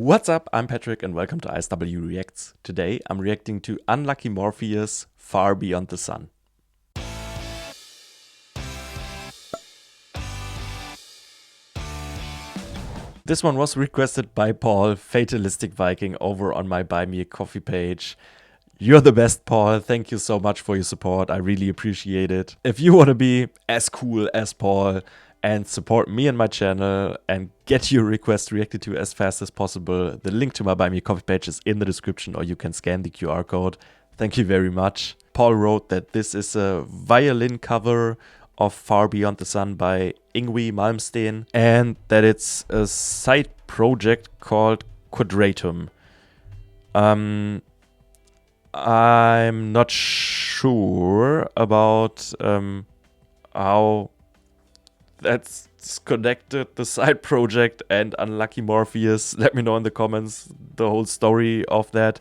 What's up? I'm Patrick and welcome to ISW Reacts. Today I'm reacting to Unlucky Morpheus, Far Beyond the Sun. This one was requested by Paul, Fatalistic Viking, over on my Buy Me a Coffee page. You're the best, Paul. Thank you so much for your support. I really appreciate it. If you want to be as cool as Paul and support me and my channel and get your request reacted to as fast as possible, the link to my Buy Me a Coffee page is in the description, or you can scan the QR code. Thank you very much. Paul wrote that this is a violin cover of Far Beyond the Sun by Yngwie Malmsteen, and that it's a side project called QUADRATUM. I'm not sure about how that's connected, the side project and Unlucky Morpheus. Let me know in the comments the whole story of that,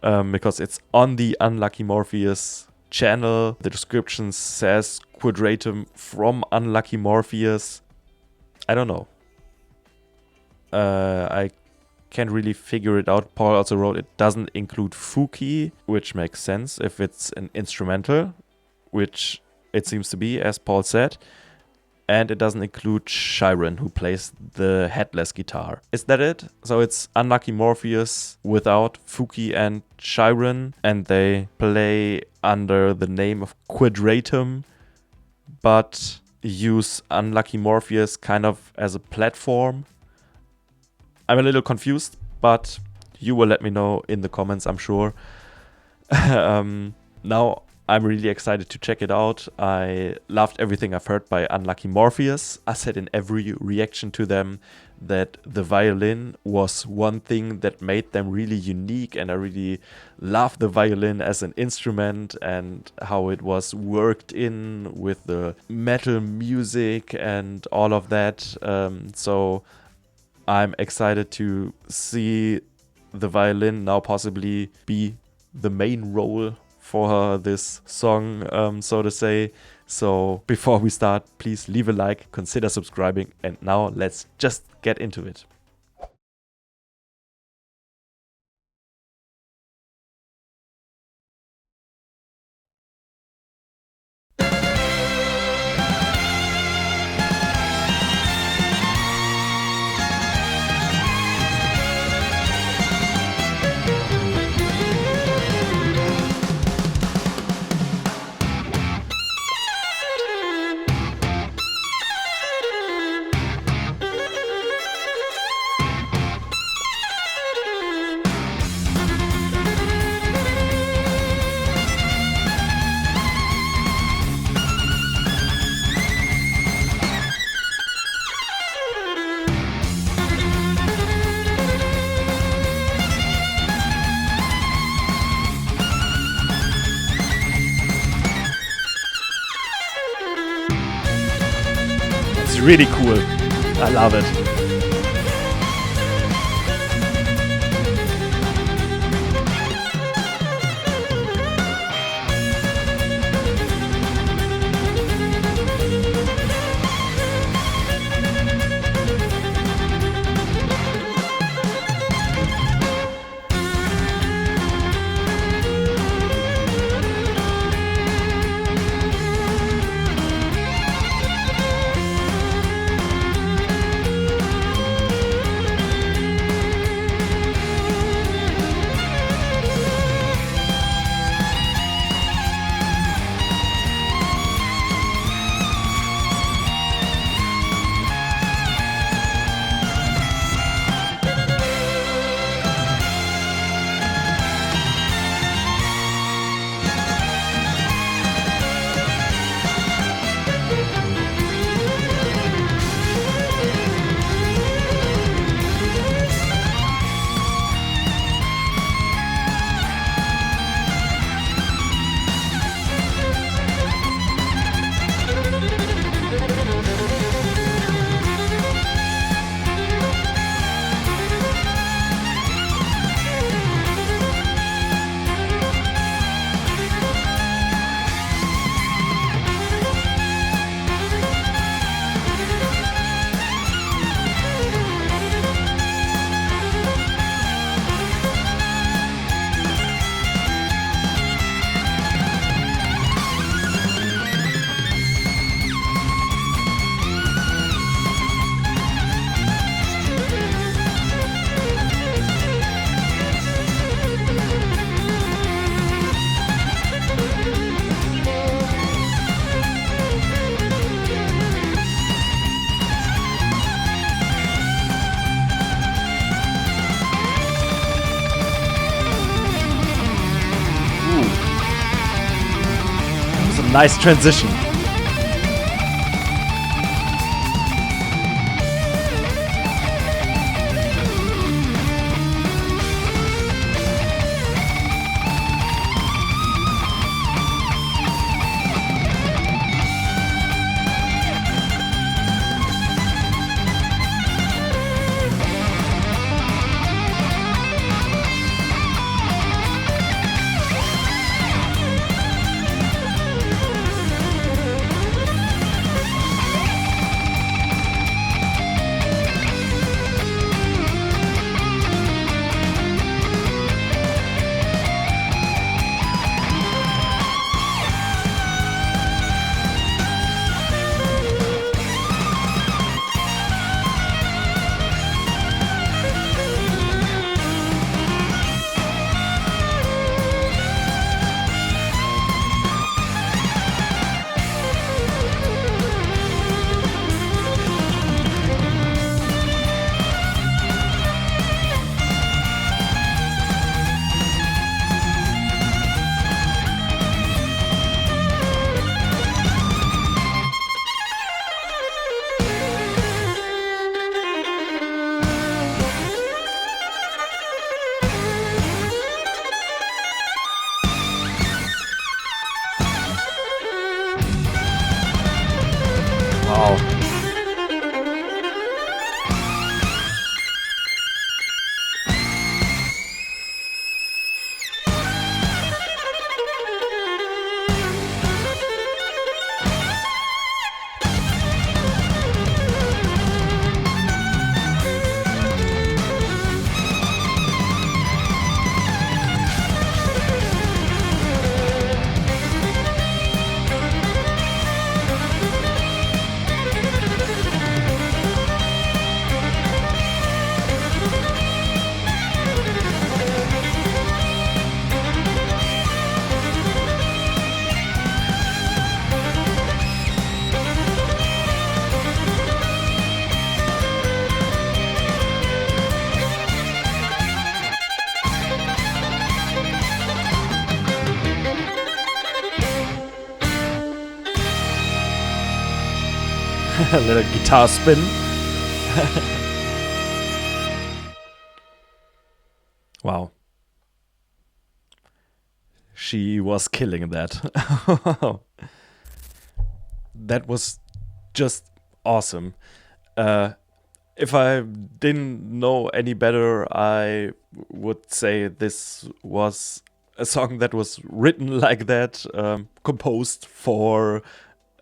because it's on the Unlucky Morpheus channel. The description says QUADRATUM from Unlucky Morpheus. I don't know. I can't really figure it out. Paul also wrote it doesn't include Fuki, which makes sense if it's an instrumental, which it seems to be, as Paul said. And it doesn't include Chiron, who plays the headless guitar. Is that it? So it's Unlucky Morpheus without Fuki and Chiron, and they play under the name of QUADRATUM, but use Unlucky Morpheus kind of as a platform. I'm a little confused, but you will let me know in the comments, I'm sure. Now, I'm really excited to check it out. I loved everything I've heard by Unlucky Morpheus. I said in every reaction to them that the violin was one thing that made them really unique, and I really love the violin as an instrument and how it was worked in with the metal music and all of that. So I'm excited to see the violin now possibly be the main role for this song, so to say. So before we start, please leave a like, consider subscribing, and now let's just get into it. It's really cool. I love it. Nice transition. Wow. A little guitar spin. Wow. She was killing that. That was just awesome. If I didn't know any better, I would say this was a song that was written like that, composed for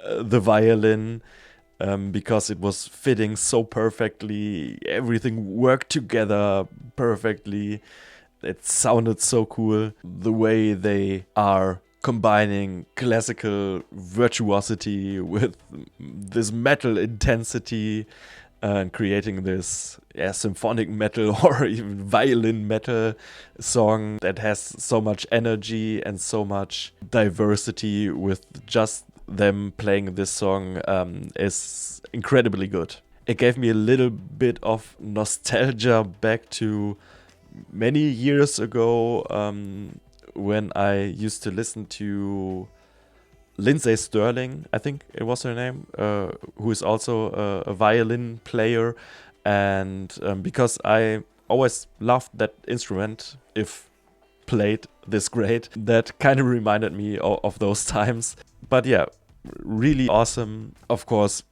the violin. Because it was fitting so perfectly, everything worked together perfectly. It sounded so cool. The way they are combining classical virtuosity with this metal intensity and creating this symphonic metal or even violin metal song that has so much energy and so much diversity with just them playing this song is incredibly good. It gave me a little bit of nostalgia back to many years ago when I used to listen to Lindsay Sterling, I think it was her name, who is also a violin player. And because I always loved that instrument, if played this great, that kind of reminded me of those times. But yeah, really awesome. Of course,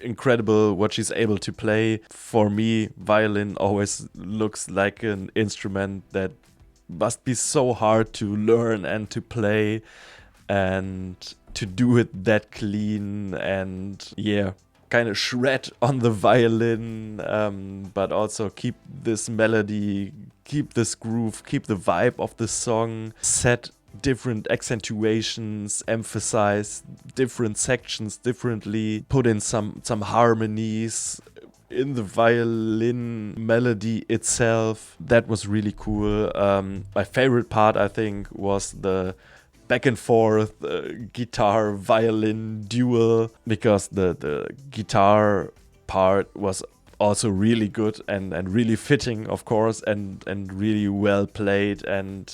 incredible what she's able to play. For me, violin always looks like an instrument that must be so hard to learn and to play and to do it that clean and kind of shred on the violin, but also keep this melody, keep this groove, keep the vibe of the song, set different accentuations, emphasize different sections differently, put in some harmonies in the violin melody itself. That was really cool. My favorite part, I think, was the back and forth guitar violin duel, because the guitar part was also really good and really fitting, of course, and really well played, and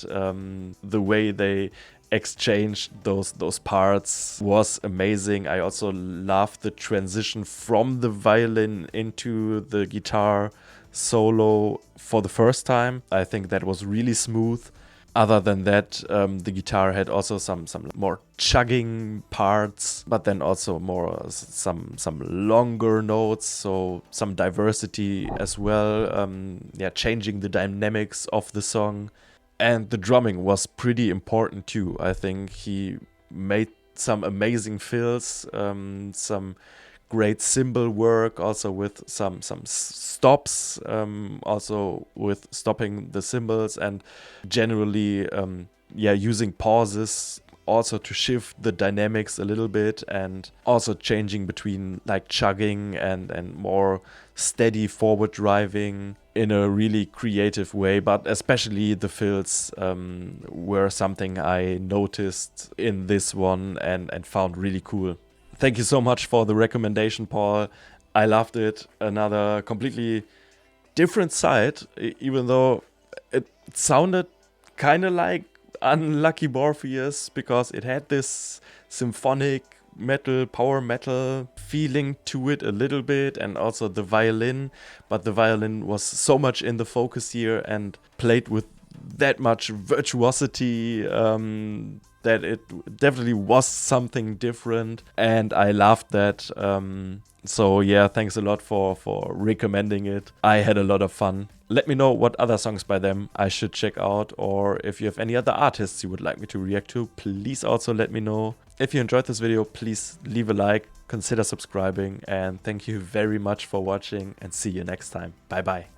the way they exchanged those parts was amazing. I also loved the transition from the violin into the guitar solo for the first time. I think that was really smooth. Other than that, the guitar had also some more chugging parts, but then also more some longer notes, so some diversity as well. Yeah, changing the dynamics of the song. And the drumming was pretty important too. I think he made some amazing fills, some great cymbal work, also with some stops, also with stopping the cymbals, and generally yeah, using pauses also to shift the dynamics a little bit, and also changing between like chugging and more steady forward driving in a really creative way. But especially the fills were something I noticed in this one and found really cool. Thank you so much for the recommendation, Paul. I loved it. Another completely different side, even though it sounded kind of like Unlucky Morpheus, because it had this symphonic metal, power metal feeling to it a little bit, and also the violin. But the violin was so much in the focus here and played with that much virtuosity that it definitely was something different, and I loved that. So yeah, thanks a lot for recommending it. I had a lot of fun. Let me know what other songs by them I should check out, or if you have any other artists you would like me to react to, please also let me know. If you enjoyed this video, please leave a like, consider subscribing, and thank you very much for watching, and see you next time. Bye bye.